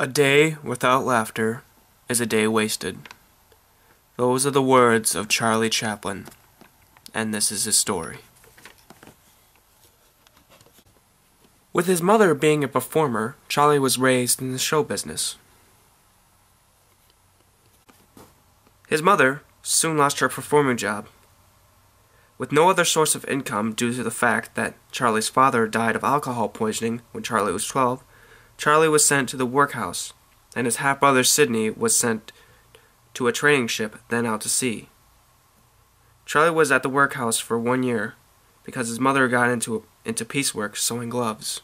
A day without laughter is a day wasted. Those are the words of Charlie Chaplin, and this is his story. With his mother being a performer, Charlie was raised in the show business. His mother soon lost her performing job. With no other source of income due to the fact that Charlie's father died of alcohol poisoning when Charlie was 12, Charlie was sent to the workhouse, and his half-brother Sidney was sent to a training ship, then out to sea. Charlie was at the workhouse for 1 year because his mother got into piecework sewing gloves.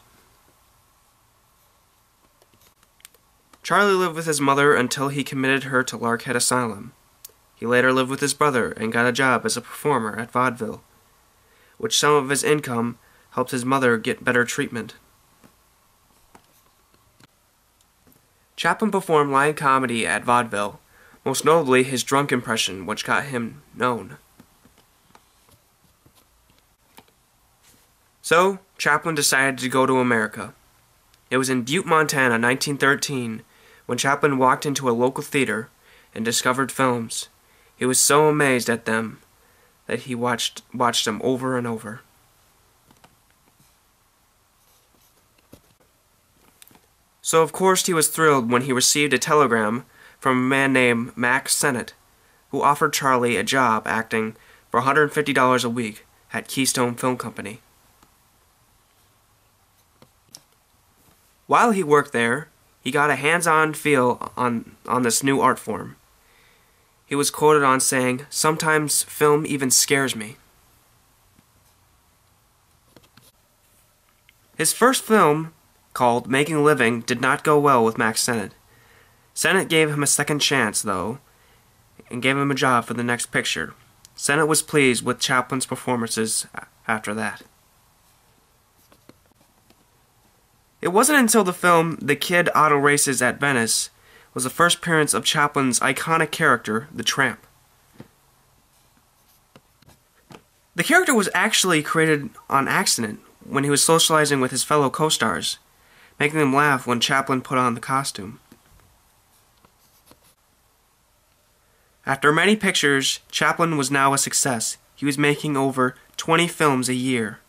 Charlie lived with his mother until he committed her to Larkhead Asylum. He later lived with his brother and got a job as a performer at vaudeville, which some of his income helped his mother get better treatment. Chaplin performed line comedy at vaudeville, most notably his drunk impression, which got him known. So, Chaplin decided to go to America. It was in Butte, Montana, 1913, when Chaplin walked into a local theater and discovered films. He was so amazed at them that he watched them over and over. So of course he was thrilled when he received a telegram from a man named Mack Sennett, who offered Charlie a job acting for $150 a week at Keystone Film Company. While he worked there, he got a hands-on feel on this new art form. He was quoted on saying, "Sometimes film even scares me." His first film, called Making a Living, did not go well with Mack Sennett. Sennett gave him a second chance, though, and gave him a job for the next picture. Sennett was pleased with Chaplin's performances after that. It wasn't until the film The Kid Auto Races at Venice was the first appearance of Chaplin's iconic character, the Tramp. The character was actually created on accident when he was socializing with his fellow co-stars, making them laugh when Chaplin put on the costume. After many pictures, Chaplin was now a success. He was making over 20 films a year.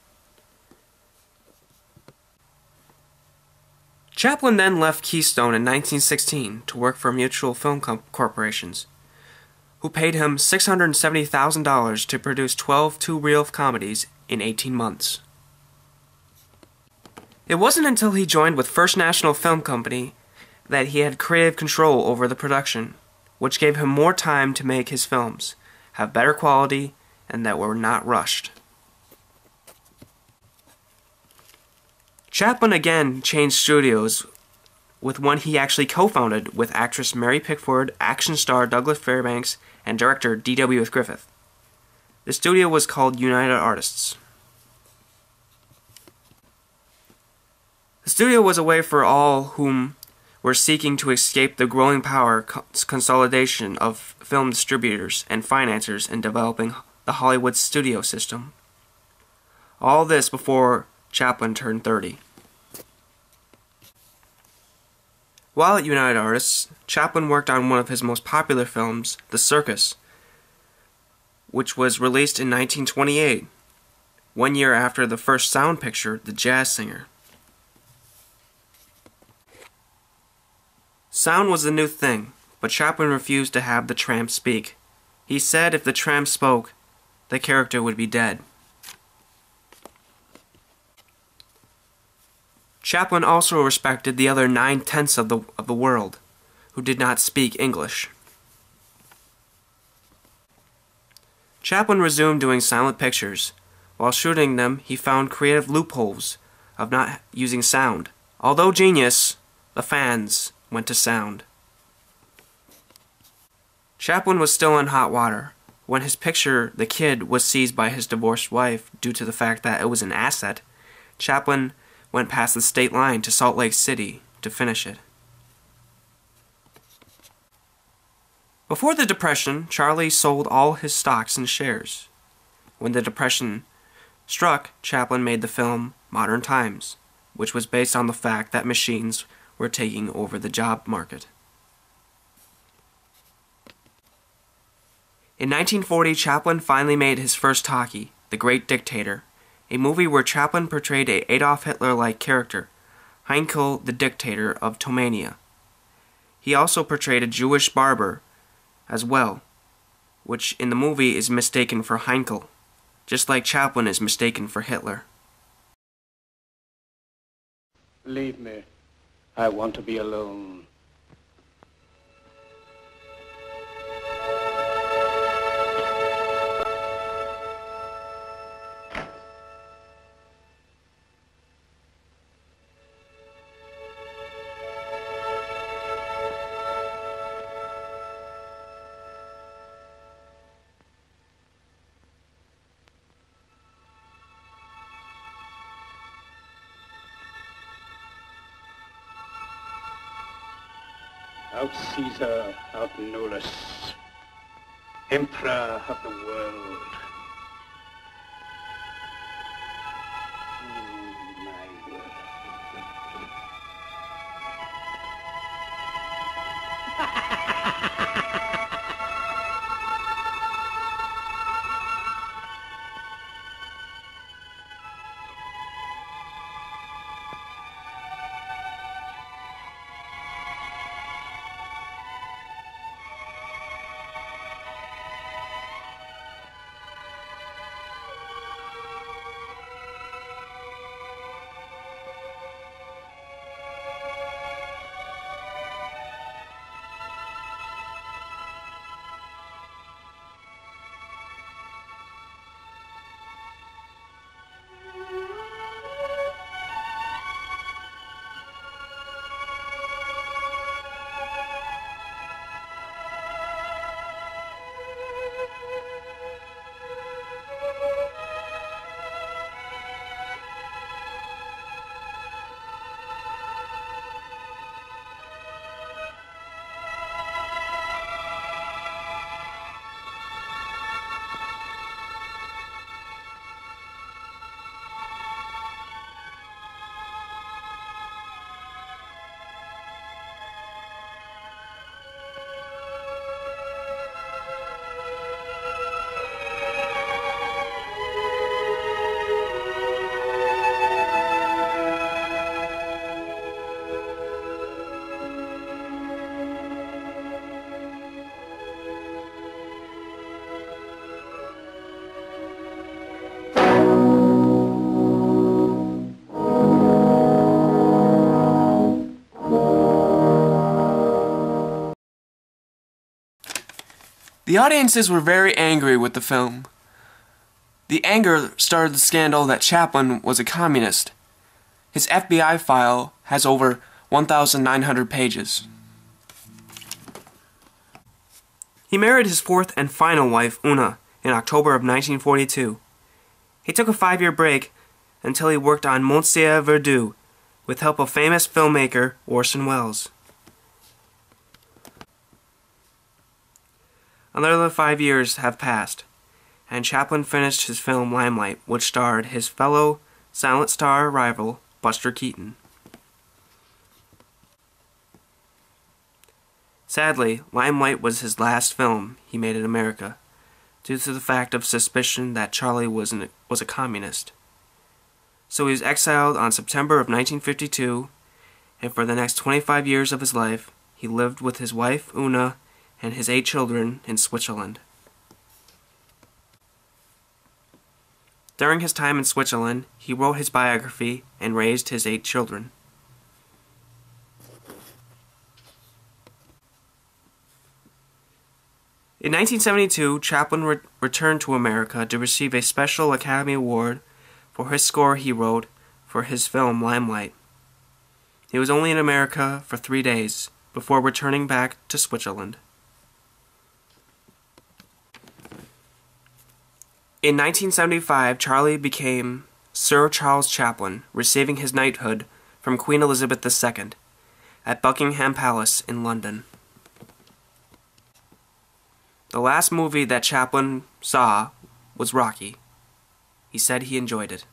Chaplin then left Keystone in 1916 to work for Mutual Film Corporations, who paid him $670,000 to produce 12 two-reel comedies in 18 months. It wasn't until he joined with First National Film Company that he had creative control over the production, which gave him more time to make his films, have better quality, and that were not rushed. Chaplin again changed studios with one he actually co-founded with actress Mary Pickford, action star Douglas Fairbanks, and director D.W. Griffith. The studio was called United Artists. The studio was a way for all whom were seeking to escape the growing power consolidation of film distributors and financiers in developing the Hollywood studio system. All this before Chaplin turned 30. While at United Artists, Chaplin worked on one of his most popular films, The Circus, which was released in 1928, 1 year after the first sound picture, The Jazz Singer. Sound was the new thing, but Chaplin refused to have the Tramp speak. He said if the Tramp spoke, the character would be dead. Chaplin also respected the other 9/10 of the world, who did not speak English. Chaplin resumed doing silent pictures. While shooting them, he found creative loopholes of not using sound. Although genius, the fans went to sound. Chaplin was still in hot water when his picture, The Kid, was seized by his divorced wife due to the fact that it was an asset. Chaplin went past the state line to Salt Lake City to finish it. Before the Depression, Charlie sold all his stocks and shares. When the Depression struck, Chaplin made the film Modern Times, which was based on the fact that machines were taking over the job market. In 1940, Chaplin finally made his first talkie, The Great Dictator, a movie where Chaplin portrayed a Adolf Hitler-like character, Heinkel the Dictator of Tomania. He also portrayed a Jewish barber as well, which in the movie is mistaken for Heinkel, just like Chaplin is mistaken for Hitler. Leave me. I want to be alone. Out Caesar, out Nolus, Emperor of the world. My word. The audiences were very angry with the film. The anger started the scandal that Chaplin was a communist. His FBI file has over 1,900 pages. He married his fourth and final wife, Una, in October of 1942. He took a 5-year break until he worked on Monsieur Verdoux with help of famous filmmaker Orson Welles. Another 5 years have passed, and Chaplin finished his film Limelight, which starred his fellow silent star rival Buster Keaton. Sadly, Limelight was his last film he made in America, due to the fact of suspicion that Charlie was a communist. So he was exiled on September of 1952, and for the next 25 years of his life, he lived with his wife, Una, and his 8 children in Switzerland. During his time in Switzerland, he wrote his biography and raised his 8 children. In 1972, Chaplin returned to America to receive a special Academy Award for his score he wrote for his film Limelight. He was only in America for 3 days before returning back to Switzerland. In 1975, Charlie became Sir Charles Chaplin, receiving his knighthood from Queen Elizabeth II at Buckingham Palace in London. The last movie that Chaplin saw was Rocky. He said he enjoyed it.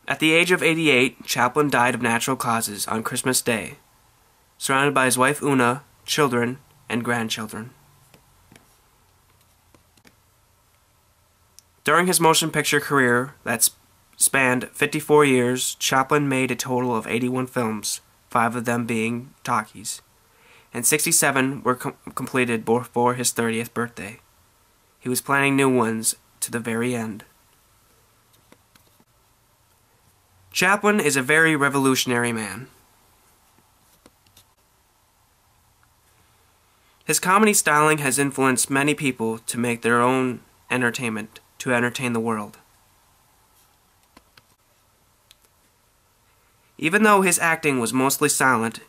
At the age of 88, Chaplin died of natural causes on Christmas Day, surrounded by his wife Una, children, and grandchildren. During his motion picture career that spanned 54 years, Chaplin made a total of 81 films, 5 of them being talkies, and 67 were completed before his 30th birthday. He was planning new ones to the very end. Chaplin is a very revolutionary man. His comedy styling has influenced many people to make their own entertainment to entertain the world. Even though his acting was mostly silent,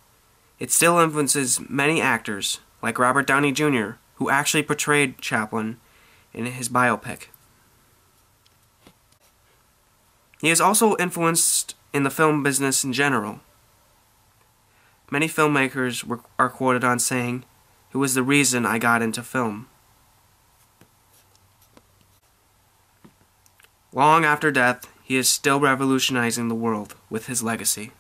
it still influences many actors, like Robert Downey Jr., who actually portrayed Chaplin in his biopic. He is also influenced in the film business in general. Many filmmakers are quoted on saying, "It was the reason I got into film." Long after death, he is still revolutionizing the world with his legacy.